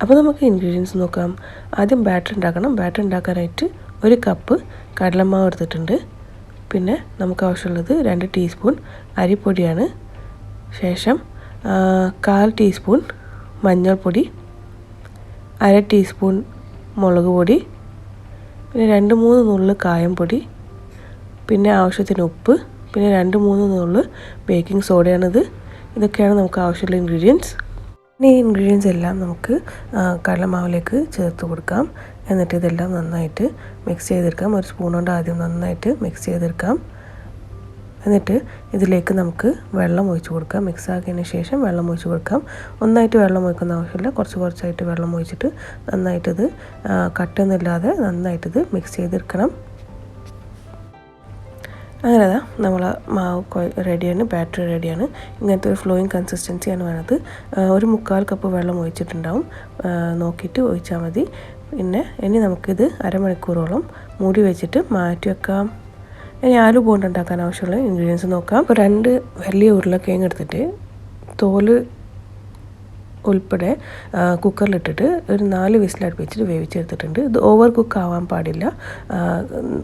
അപ്പോൾ നമുക്ക് ഇൻഗ്രീഡിയൻസ് നോക്കാം. ആദ്യം ബാറ്റർ ഉണ്ടാക്കണം. ബാറ്റർ ഉണ്ടാക്കാനായിട്ട് 1 കപ്പ് കടലമാവ് എടുത്തിട്ടുണ്ട്. പിന്നെ നമുക്ക് ആവശ്യമുള്ളത് 2 ടീസ്പൂൺ അരിപ്പൊടിയാണ്. ശേഷം 1/4 ടീസ്പൂൺ മഞ്ഞൾപ്പൊടി, 1/2 ടീസ്പൂൺ മുളക് പൊടി, പിന്നെ 2-3 നുള്ള് കായം പൊടി, പിന്നെ ആവശ്യത്തിന് ഉപ്പ്, പിന്നെ 2-3 നുള്ള് ബേക്കിംഗ് സോഡയാണിത്. ഇതൊക്കെയാണ് നമുക്ക് ആവശ്യമുള്ള ഇൻഗ്രീഡിയൻസ്. ഇനി ഈ ഇൻഗ്രീഡിയൻസ് എല്ലാം നമുക്ക് കടലമാവിലേക്ക് ചേർത്ത് കൊടുക്കാം. എന്നിട്ട് ഇതെല്ലാം നന്നായിട്ട് മിക്സ് ചെയ്തെടുക്കാം. ഒരു സ്പൂൺ കൊണ്ട് ആദ്യം നന്നായിട്ട് മിക്സ് ചെയ്തെടുക്കാം. എന്നിട്ട് ഇതിലേക്ക് നമുക്ക് വെള്ളം ഒഴിച്ച് കൊടുക്കാം. മിക്സ് ആക്കിയതിന് ശേഷം വെള്ളം ഒഴിച്ച് കൊടുക്കാം. ഒന്നായിട്ട് വെള്ളം ഒഴിക്കുന്ന ആവശ്യമില്ല. കുറച്ചായിട്ട് വെള്ളം ഒഴിച്ചിട്ട് നന്നായിട്ടിത് കട്ടൊന്നുമില്ലാതെ നന്നായിട്ടിത് മിക്സ് ചെയ്തെടുക്കണം. അങ്ങനെ നമ്മൾ മാവ് റെഡിയാണ്, ബാറ്ററി റെഡിയാണ്. ഇങ്ങനത്തെ ഒരു ഫ്ലോയിങ് കൺസിസ്റ്റൻസിയാണ് വേണത്. 1/4 കപ്പ് വെള്ളം ഒഴിച്ചിട്ടുണ്ടാവും, നോക്കിയിട്ട് ഒഴിച്ചാൽ മതി. പിന്നെ ഇനി നമുക്കിത് അരമണിക്കൂറോളം മൂടി വെച്ചിട്ട് മാറ്റി വെക്കാം. ഇനി ആലു ബോണ്ട ഉണ്ടാക്കാൻ ആവശ്യമുള്ള ഇൻഗ്രീഡിയൻസ് നോക്കാം. ഇപ്പോൾ 2 വലിയ ഉരുളക്കിഴങ്ങ് എടുത്തിട്ട് തോല് ഉൾപ്പെടെ കുക്കറിലിട്ടിട്ട് ഒരു 4 വിസിലടുപ്പിച്ചിട്ട് വേവിച്ചെടുത്തിട്ടുണ്ട്. ഇത് ഓവർ കുക്ക് ആവാൻ പാടില്ല.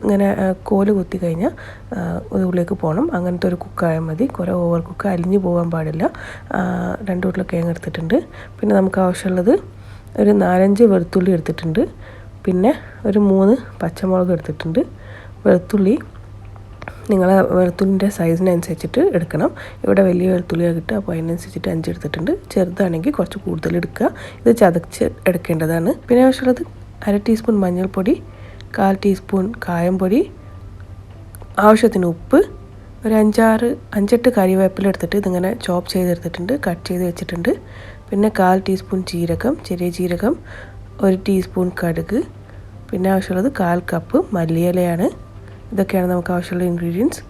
ഇങ്ങനെ കോല് കുത്തി കഴിഞ്ഞാൽ ഉള്ളിലേക്ക് പോകണം. അങ്ങനത്തെ ഒരു കുക്കായാൽ മതി. കുറേ ഓവർ കുക്ക് അലിഞ്ഞു പോകാൻ പാടില്ല. 2 ഉരുളക്കിഴങ്ങ് എടുത്തിട്ടുണ്ട്. പിന്നെ നമുക്ക് ആവശ്യമുള്ളത് ഒരു 4-5 വെളുത്തുള്ളി എടുത്തിട്ടുണ്ട്. പിന്നെ ഒരു 3 പച്ചമുളക് എടുത്തിട്ടുണ്ട്. വെളുത്തുള്ളി നിങ്ങളെ വെളുത്തുള്ളിൻ്റെ സൈസിനനുസരിച്ചിട്ട് എടുക്കണം. ഇവിടെ വലിയ വെളുത്തുള്ളിയാണ് കിട്ടുക, അപ്പോൾ അതിനനുസരിച്ചിട്ട് 5 എടുത്തിട്ടുണ്ട്. ചെറുതാണെങ്കിൽ കുറച്ച് കൂടുതൽ എടുക്കുക. ഇത് ചതച്ച് എടുക്കേണ്ടതാണ്. പിന്നെ ആവശ്യമുള്ളത് 1/2 ടീസ്പൂൺ മഞ്ഞൾപ്പൊടി, 1/4 ടീസ്പൂൺ കായം പൊടി, ആവശ്യത്തിന് ഉപ്പ്, ഒരു 5-8 കറിവേപ്പില എടുത്തിട്ട് ഇതിങ്ങനെ ചോപ്പ് ചെയ്തെടുത്തിട്ടുണ്ട്, കട്ട് ചെയ്ത് വെച്ചിട്ടുണ്ട്. പിന്നെ 1/4 ടീസ്പൂൺ ജീരകം, ചെറിയ ജീരകം, 1 ടീസ്പൂൺ കടുക്, പിന്നെ ആവശ്യമുള്ളത് 1/4 കപ്പ് മല്ലിയിലയാണ്. ഇതൊക്കെയാണ് നമുക്ക് ആവശ്യമുള്ള ഇൻഗ്രീഡിയൻസ്.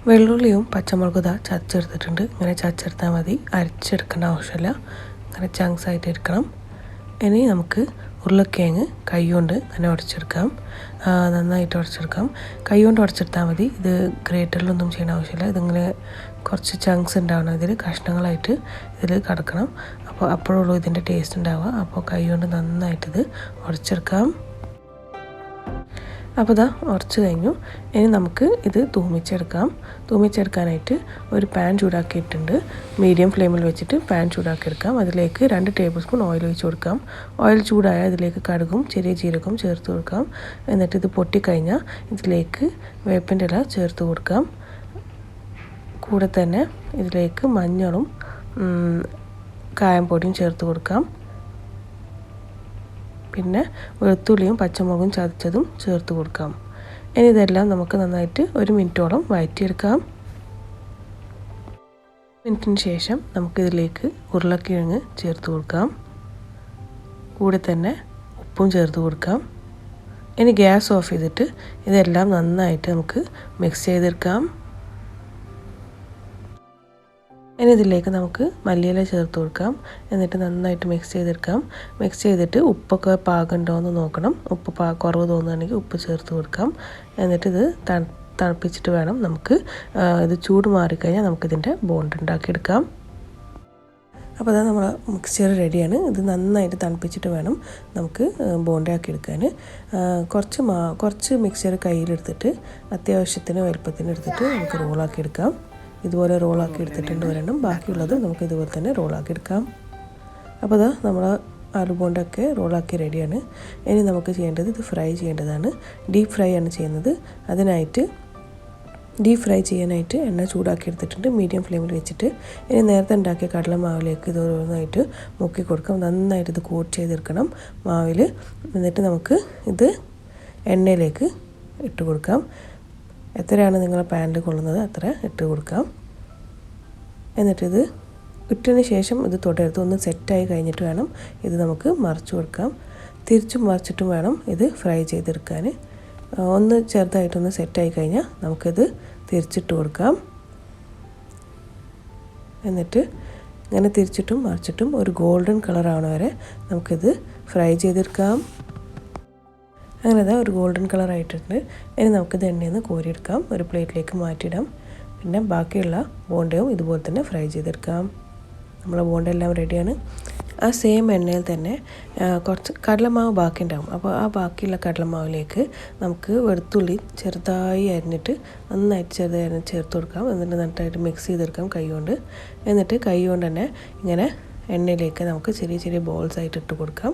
വെള്ളുള്ളിയും പച്ചമുളകും ചതച്ചെടുത്തിട്ടുണ്ട്. ഇങ്ങനെ ചതച്ചെടുത്താൽ മതി, അരച്ചെടുക്കേണ്ട ആവശ്യമില്ല. അങ്ങനെ ചങ്ക്സ് ആയിട്ട് എടുക്കണം. ഇനി നമുക്ക് ഉരുളക്കിഴങ്ങ് കൈ കൊണ്ട് അങ്ങനെ ഉടച്ചെടുക്കാം. നന്നായിട്ട് ഉടച്ചെടുക്കാം. കൈ കൊണ്ട് ഉടച്ചെടുത്താൽ മതി. ഇത് ഗ്രേറ്ററിലൊന്നും ചെയ്യേണ്ട ആവശ്യമില്ല. ഇതിങ്ങനെ കുറച്ച് ചങ്ക്സ് ഉണ്ടാവണം. ഇതിൽ കഷ്ണങ്ങളായിട്ട് ഇതിൽ കിടക്കണം. അപ്പോഴുള്ളൂ ഇതിൻ്റെ ടേസ്റ്റ് ഉണ്ടാവുക. അപ്പോൾ കൈ കൊണ്ട് നന്നായിട്ടിത് ഉടച്ചെടുക്കാം. അപ്പോൾ ഉടച്ച് കഴിഞ്ഞു. ഇനി നമുക്ക് ഇത് തൂമിച്ചെടുക്കാം. തൂമിച്ചെടുക്കാനായിട്ട് ഒരു പാൻ ചൂടാക്കിയിട്ടുണ്ട്. മീഡിയം ഫ്ലെയിമിൽ വെച്ചിട്ട് പാൻ ചൂടാക്കിയെടുക്കാം. അതിലേക്ക് 2 ടേബിൾ സ്പൂൺ ഓയിൽ ഒഴിച്ച് കൊടുക്കാം. ഓയിൽ ചൂടായാൽ ഇതിലേക്ക് കടുകും ചെറിയ ജീരകവും ചേർത്ത് കൊടുക്കാം. എന്നിട്ട് ഇത് പൊട്ടിക്കഴിഞ്ഞാൽ ഇതിലേക്ക് വേപ്പിൻ്റെ ഇല ചേർത്ത് കൊടുക്കാം. കൂടെ തന്നെ ഇതിലേക്ക് മഞ്ഞളും കായം പൊടിയും ചേർത്ത് കൊടുക്കാം. പിന്നെ വെളുത്തുള്ളിയും പച്ചമുളകും ചതച്ചതും ചേർത്ത് കൊടുക്കാം. ഇനി ഇതെല്ലാം നമുക്ക് നന്നായിട്ട് 1 മിനിറ്റോളം വഴറ്റിയെടുക്കാം. മിനിറ്റിന് ശേഷം നമുക്കിതിലേക്ക് ഉരുളക്കിഴങ്ങ് ചേർത്ത് കൊടുക്കാം. കൂടെ തന്നെ ഉപ്പും ചേർത്ത് കൊടുക്കാം. ഇനി ഗ്യാസ് ഓഫ് ചെയ്തിട്ട് ഇതെല്ലാം നന്നായിട്ട് നമുക്ക് മിക്സ് ചെയ്തെടുക്കാം. ഇനി ഇതിലേക്ക് നമുക്ക് മല്ലിയില ചേർത്ത് കൊടുക്കാം. എന്നിട്ട് നന്നായിട്ട് മിക്സ് ചെയ്തെടുക്കാം. മിക്സ് ചെയ്തിട്ട് ഉപ്പൊക്കെ പാകമുണ്ടോ എന്ന് നോക്കണം. ഉപ്പ് കുറവ് തോന്നുകയാണെങ്കിൽ ഉപ്പ് ചേർത്ത് കൊടുക്കാം. എന്നിട്ടിത് തണുപ്പിച്ചിട്ട് വേണം നമുക്ക് ഇത് ചൂട് മാറിക്കഴിഞ്ഞാൽ നമുക്കിതിൻ്റെ ബോണ്ട് ഉണ്ടാക്കിയെടുക്കാം. അപ്പോൾ നമ്മൾ മിക്സ്ചർ റെഡിയാണ്. ഇത് നന്നായിട്ട് തണുപ്പിച്ചിട്ട് വേണം നമുക്ക് ബോണ്ടയാക്കി എടുക്കാൻ. കുറച്ച് മിക്സ്ചർ കയ്യിലെടുത്തിട്ട് അത്യാവശ്യത്തിന് വലുപ്പത്തിന് എടുത്തിട്ട് നമുക്ക് റോളാക്കി എടുക്കാം. ഇതുപോലെ റോളാക്കി എടുത്തിട്ടുണ്ട് ഒരെണ്ണം. ബാക്കിയുള്ളത് നമുക്ക് ഇതുപോലെ തന്നെ റോളാക്കി എടുക്കാം. അപ്പോൾ നമ്മൾ ആലു ബോണ്ടൊക്കെ റോളാക്കി റെഡിയാണ്. ഇനി നമുക്ക് ചെയ്യേണ്ടത് ഇത് ഫ്രൈ ചെയ്യേണ്ടതാണ്. ഡീപ്പ് ഫ്രൈ ആണ് ചെയ്യുന്നത്. അതിനായിട്ട് ഡീപ്പ് ഫ്രൈ ചെയ്യാനായിട്ട് എണ്ണ ചൂടാക്കി എടുത്തിട്ടുണ്ട് മീഡിയം ഫ്ലെയിമിൽ വെച്ചിട്ട്. ഇനി നേരത്തെ ഉണ്ടാക്കിയ കടലമാവിലേക്ക് ഇത് ഓരോന്നായിട്ട് മുക്കി കൊടുക്കാം. നന്നായിട്ട് ഇത് കോട്ട് ചെയ്തെടുക്കണം മാവിൽ. എന്നിട്ട് നമുക്ക് ഇത് എണ്ണയിലേക്ക് ഇട്ട് കൊടുക്കാം. എത്രയാണ് നിങ്ങൾ പാനിൽ കൊള്ളുന്നത് അത്ര ഇട്ട് കൊടുക്കാം. എന്നിട്ടിത് ഇട്ടതിന് ശേഷം ഇത് തുടർത്ത് ഒന്ന് സെറ്റായി കഴിഞ്ഞിട്ട് വേണം ഇത് നമുക്ക് മറിച്ച് കൊടുക്കാം. തിരിച്ചും മറിച്ചിട്ടും വേണം ഇത് ഫ്രൈ ചെയ്തെടുക്കാൻ. ഒന്ന് ചെറുതായിട്ടൊന്ന് സെറ്റായി കഴിഞ്ഞാൽ നമുക്കിത് തിരിച്ചിട്ട് കൊടുക്കാം. എന്നിട്ട് ഇങ്ങനെ തിരിച്ചിട്ടും മറിച്ചിട്ടും ഒരു ഗോൾഡൻ കളറാവണ വരെ നമുക്കിത് ഫ്രൈ ചെയ്തെടുക്കാം. അങ്ങനെ ഒരു ഗോൾഡൻ കളർ ആയിട്ടുണ്ട്. ഇനി നമുക്കിത് എണ്ണയിൽ നിന്ന് കോരിയെടുക്കാം. ഒരു പ്ലേറ്റിലേക്ക് മാറ്റിയിടാം. പിന്നെ ബാക്കിയുള്ള ബോണ്ടയും ഇതുപോലെ തന്നെ ഫ്രൈ ചെയ്തെടുക്കാം. നമ്മളെ ബോണ്ട എല്ലാം റെഡിയാണ്. ആ സെയിം എണ്ണയിൽ തന്നെ കുറച്ച് കടലമാവ് ബാക്കി ഉണ്ടാകും. അപ്പോൾ ആ ബാക്കിയുള്ള കടലമാവിലേക്ക് നമുക്ക് വെളുത്തുള്ളി ചെറുതായി അരിഞ്ഞിട്ട് നന്നായിട്ട് ചെറുതായി അരിഞ്ഞ് ചേർത്ത് കൊടുക്കാം. എന്നിട്ട് നന്നായിട്ട് മിക്സ് ചെയ്തെടുക്കാം കൈകൊണ്ട്. എന്നിട്ട് കൈകൊണ്ട് തന്നെ ഇങ്ങനെ എണ്ണയിലേക്ക് നമുക്ക് ചെറിയ ചെറിയ ബോൾസ് ആയിട്ട് ഇട്ട് കൊടുക്കാം.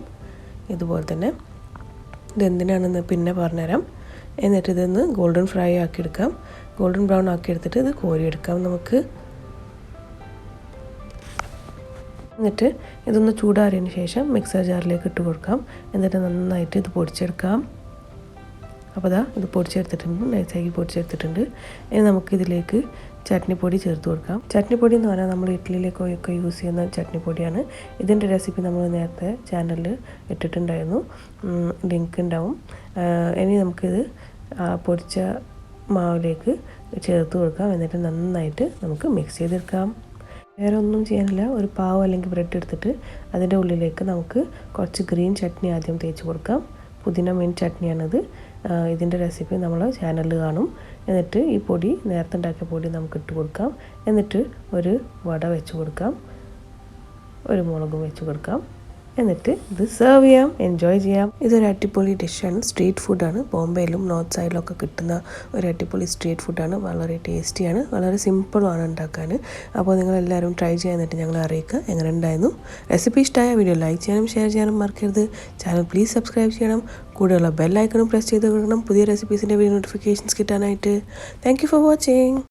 ഇതുപോലെ തന്നെ ഇതെന്തിനാണെന്ന് പിന്നെ പറഞ്ഞുതരാം. എന്നിട്ട് ഇതൊന്ന് ഗോൾഡൻ ഫ്രൈ ആക്കി എടുക്കാം. ഗോൾഡൻ ബ്രൗൺ ആക്കി എടുത്തിട്ട് ഇത് കോരിയെടുക്കാം നമുക്ക്. എന്നിട്ട് ഇതൊന്ന് ചൂടാറിയതിന് ശേഷം മിക്സർ ജാറിലേക്ക് ഇട്ട് കൊടുക്കാം. എന്നിട്ട് നന്നായിട്ട് ഇത് പൊടിച്ചെടുക്കാം. അപ്പോൾ ഇത് പൊടിച്ചെടുത്തിട്ടുണ്ട്, നൈസാക്കി പൊടിച്ചെടുത്തിട്ടുണ്ട്. ഇനി നമുക്കിതിലേക്ക് ചട്നിപ്പൊടി ചേർത്ത് കൊടുക്കാം. ചട്നിപ്പൊടി എന്ന് പറഞ്ഞാൽ നമ്മൾ ഇഡ്ഡലിയിലേക്കൊക്കെ യൂസ് ചെയ്യുന്ന ചട്നിപ്പൊടിയാണ്. ഇതിൻ്റെ റെസിപ്പി നമ്മൾ നേരത്തെ ചാനലിൽ ഇട്ടിട്ടുണ്ടായിരുന്നു, ലിങ്ക് ഉണ്ടാവും. ഇനി നമുക്കിത് പൊടിച്ച മാവിലേക്ക് ചേർത്ത് കൊടുക്കാം. എന്നിട്ട് നന്നായിട്ട് നമുക്ക് മിക്സ് ചെയ്തെടുക്കാം. വേറെ ഒന്നും ചെയ്യാനില്ല. ഒരു പാവ് അല്ലെങ്കിൽ ബ്രെഡ് എടുത്തിട്ട് അതിൻ്റെ ഉള്ളിലേക്ക് നമുക്ക് കുറച്ച് ഗ്രീൻ ചട്നി ആദ്യം തേച്ച് കൊടുക്കാം. പുതിന മിൻറ്റ് ചട്നിയാണിത്. ഇതിൻ്റെ റെസിപ്പി നമ്മൾ ചാനലിൽ കാണും. എന്നിട്ട് ഈ പൊടി, നേരത്തെ ഉണ്ടാക്കിയ പൊടി നമുക്ക് ഇട്ട് കൊടുക്കാം. എന്നിട്ട് ഒരു വട വെച്ച് കൊടുക്കാം, ഒരു മുളകും വെച്ച് കൊടുക്കാം. എന്നിട്ട് ഇത് സെർവ് ചെയ്യാം, എൻജോയ് ചെയ്യാം. ഇതൊരു അടിപൊളി ഡിഷാണ്, സ്ട്രീറ്റ് ഫുഡാണ്. ബോംബെയിലും നോർത്ത് സൈഡിലൊക്കെ കിട്ടുന്ന ഒരു അടിപൊളി സ്ട്രീറ്റ് ഫുഡാണ്. വളരെ ടേസ്റ്റിയാണ്, വളരെ സിമ്പിളുമാണ് ഉണ്ടാക്കാൻ. അപ്പോൾ നിങ്ങളെല്ലാവരും ട്രൈ ചെയ്യാനായിട്ട് ഞങ്ങളെ അറിയിക്കുക എങ്ങനെ ഉണ്ടായിരുന്നു. റെസിപ്പി ഇഷ്ടമായ വീഡിയോ ലൈക്ക് ചെയ്യാനും ഷെയർ ചെയ്യാനും മറക്കരുത്. ചാനൽ പ്ലീസ് സബ്സ്ക്രൈബ് ചെയ്യണം. കൂടെയുള്ള ബെൽ ഐക്കണും പ്രസ് ചെയ്ത് കൊടുക്കണം പുതിയ റെസിപ്പീസിൻ്റെ വീഡിയോ നോട്ടിഫിക്കേഷൻസ് കിട്ടാനായിട്ട്. Thank you for watching.